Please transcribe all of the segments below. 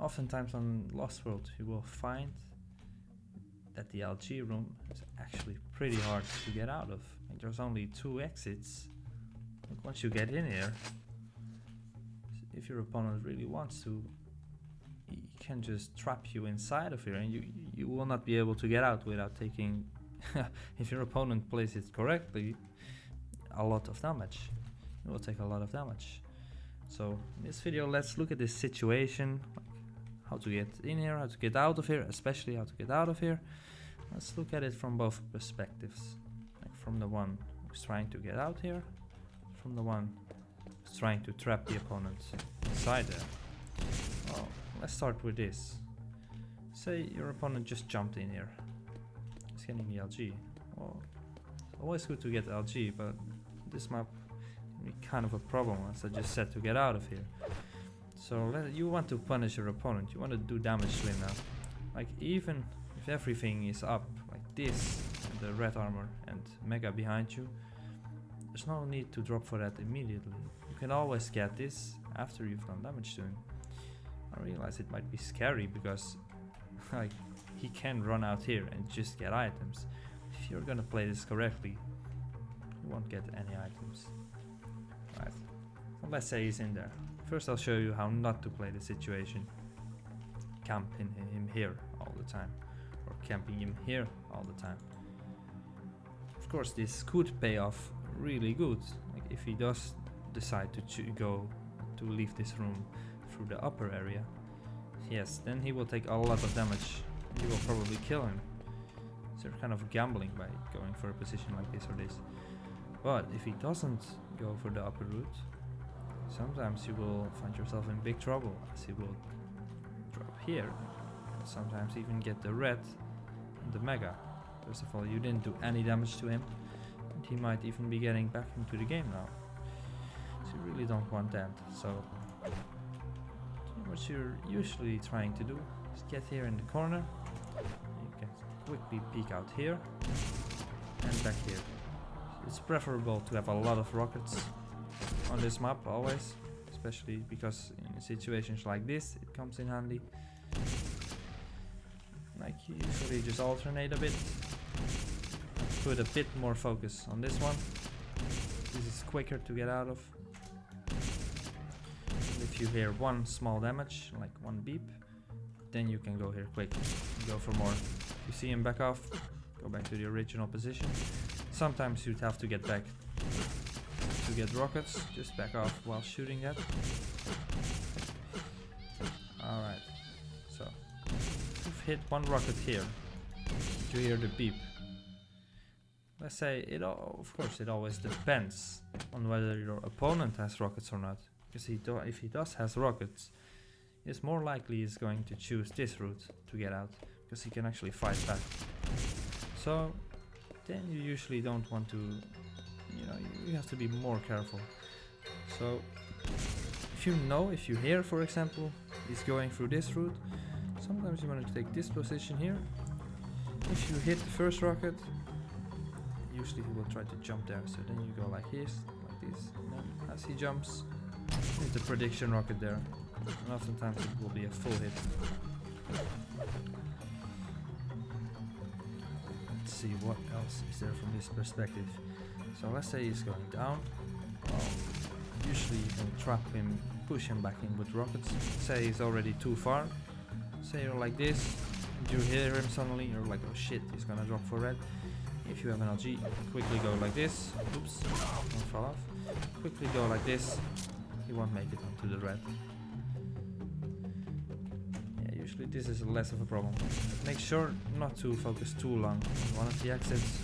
Oftentimes on Lost World you will find that the LG room is actually pretty hard to get out of. Like, there's only 2 exits. Like, once you get in here, if your opponent really wants to, he can just trap you inside of here, and you will not be able to get out without taking if your opponent plays it correctly, a lot of damage. It will take a lot of damage. So in this video, let's look at this situation, like how to get in here, how to get out of here, especially how to get out of here. Let's look at it from both perspectives, like from the one who's trying to get out here, from the one who's trying to trap the opponent inside there. Well, let's start with this. Say your opponent just jumped in here. He's getting the LG. Well, it's always good to get LG, but this map can be kind of a problem, as I just said, to get out of here. So you want to punish your opponent. You want to do damage to him now. Like, even if everything is up like this, and the red armor and mega behind you, there's no need to drop for that immediately. You can always get this after you've done damage to him. I realize it might be scary because like, he can run out here and just get items. If you're gonna play this correctly, you won't get any items. Right. Well, let's say he's in there. First I'll show you how not to play the situation. Camping him here all the time, or camping him here all the time. Of course, this could pay off really good. Like, if he does decide to leave this room through the upper area, yes, then he will take a lot of damage. You will probably kill him. So you're kind of gambling by going for a position like this or this. But if he doesn't go for the upper route, sometimes you will find yourself in big trouble, as he will drop here. Sometimes even get the red and the mega. First of all, you didn't do any damage to him, and he might even be getting back into the game now. So you really don't want that. So what you're usually trying to do is get here in the corner. You can quickly peek out here and back here. It's preferable to have a lot of rockets on this map always, especially because in situations like this it comes in handy. Like, you usually just alternate a bit, put a bit more focus on this one. This is quicker to get out of. If you hear one small damage, like one beep, then you can go here quick and go for more. If you see him back off, go back to the original position. Sometimes you'd have to get back to get rockets, just back off while shooting that. Alright, so you've hit one rocket here, you hear the beep. Let's say of course it always depends on whether your opponent has rockets or not. Because if he does has rockets, it's more likely he's going to choose this route to get out, because he can actually fight back. So then you usually don't want to, you have to be more careful. So if you hear, for example, he's going through this route, sometimes you want to take this position here. If you hit the first rocket, usually he will try to jump there, so then you go like this, and then as he jumps, hit the prediction rocket there, and oftentimes it will be a full hit. Let's see what else is there from this perspective. So let's say he's going down. Well, usually you can trap him, push him back in with rockets. Say he's already too far. Say you're like this, and you hear him suddenly, you're like, oh shit, he's gonna drop for red. If you have an LG, quickly go like this. Oops, don't fall off. Quickly go like this. He won't make it onto the red. Yeah, usually this is less of a problem. Make sure not to focus too long on one of the exits,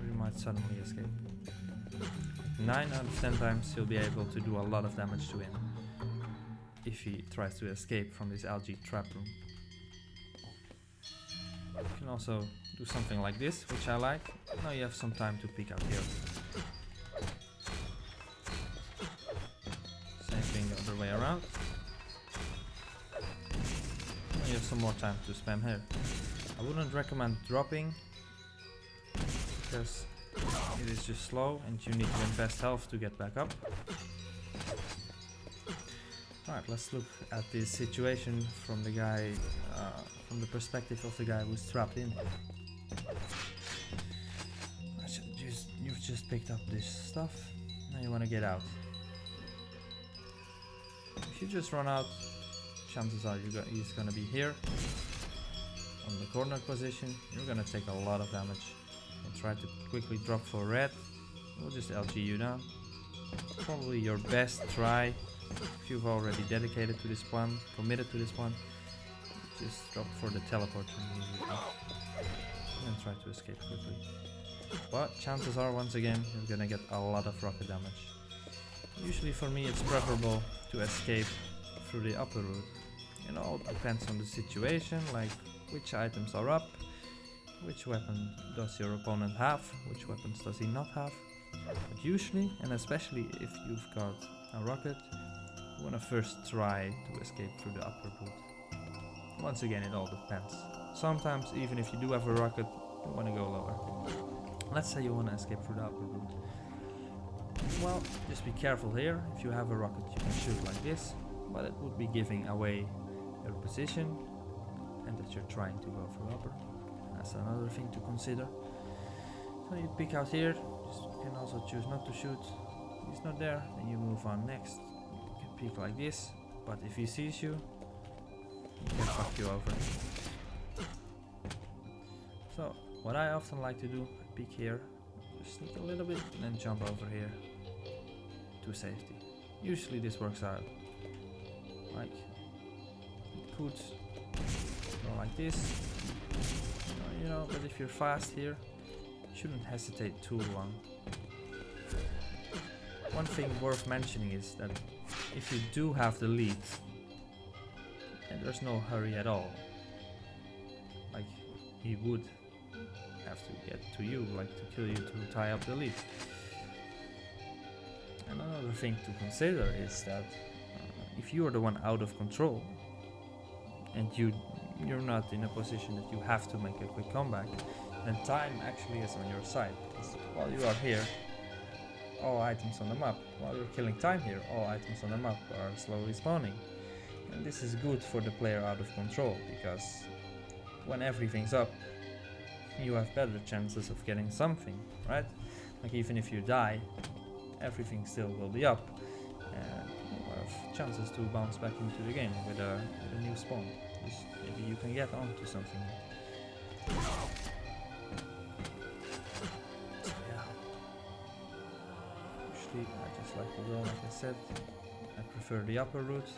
or you might suddenly escape. 9 out of 10 times you'll be able to do a lot of damage to him if he tries to escape from this LG trap room. You can also do something like this, which I like. Now you have some time to peek out here. Same thing the other way around. Now you have some more time to spam here. I wouldn't recommend dropping, because it is just slow and you need to invest health to get back up. Alright, let's look at this situation from the guy, from the perspective of the guy who's trapped in. You've just picked up this stuff, now you want to get out. If you just run out, chances are he's gonna be here on the corner position. You're gonna take a lot of damage. And try to quickly drop for red. We'll just LG you down. Probably your best try if you've already dedicated to this plan, committed to this plan. Just drop for the teleport immediately and try to escape quickly. But chances are, once again, you're gonna get a lot of rocket damage. Usually for me it's preferable to escape through the upper route. It all depends on the situation, like which items are up, which weapon does your opponent have, which weapons does he not have. But usually, and especially if you've got a rocket, you want to first try to escape through the upper route. Once again, it all depends. Sometimes, even if you do have a rocket, you want to go lower. Let's say you want to escape through the upper route. Well, just be careful here. If you have a rocket, you can shoot like this, but it would be giving away your position and that you're trying to go through upper. That's another thing to consider. So you pick out here, you can also choose not to shoot. If he's not there, then you move on next. You can peek like this, but if he sees you, he can fuck you over. So what I often like to do, I peek here, just sneak a little bit and then jump over here to safety. Usually this works out. Like, it could go like this. You know, but if you're fast here, you shouldn't hesitate too long. One thing worth mentioning is that if you do have the lead, then there's no hurry at all. Like, he would have to get to you, like to kill you to tie up the lead. And another thing to consider is that if you are the one out of control and you're not in a position that you have to make a quick comeback, then time actually is on your side. Because while you are here, all items on the map, while you're killing time here, all items on the map are slowly spawning. And this is good for the player out of control, because when everything's up, you have better chances of getting something, right? Like even if you die, everything still will be up, and you have chances to bounce back into the game with a new spawn. Just maybe you can get onto something. So yeah, usually I just like to go, like I said, I prefer the upper route.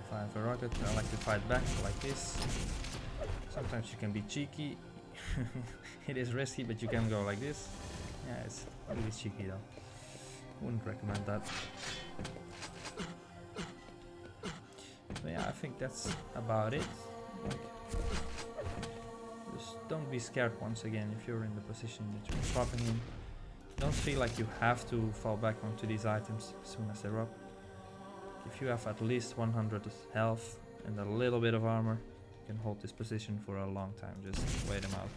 If I have a rocket, I like to fight back like this. Sometimes you can be cheeky. It is risky, but you can go like this. Yeah, it's really cheeky though. Wouldn't recommend that. So yeah, I think that's about it. Like, just don't be scared once again if you're in the position that you're dropping in. Don't feel like you have to fall back onto these items as soon as they're up. If you have at least 100 health and a little bit of armor, you can hold this position for a long time. Just wait them out.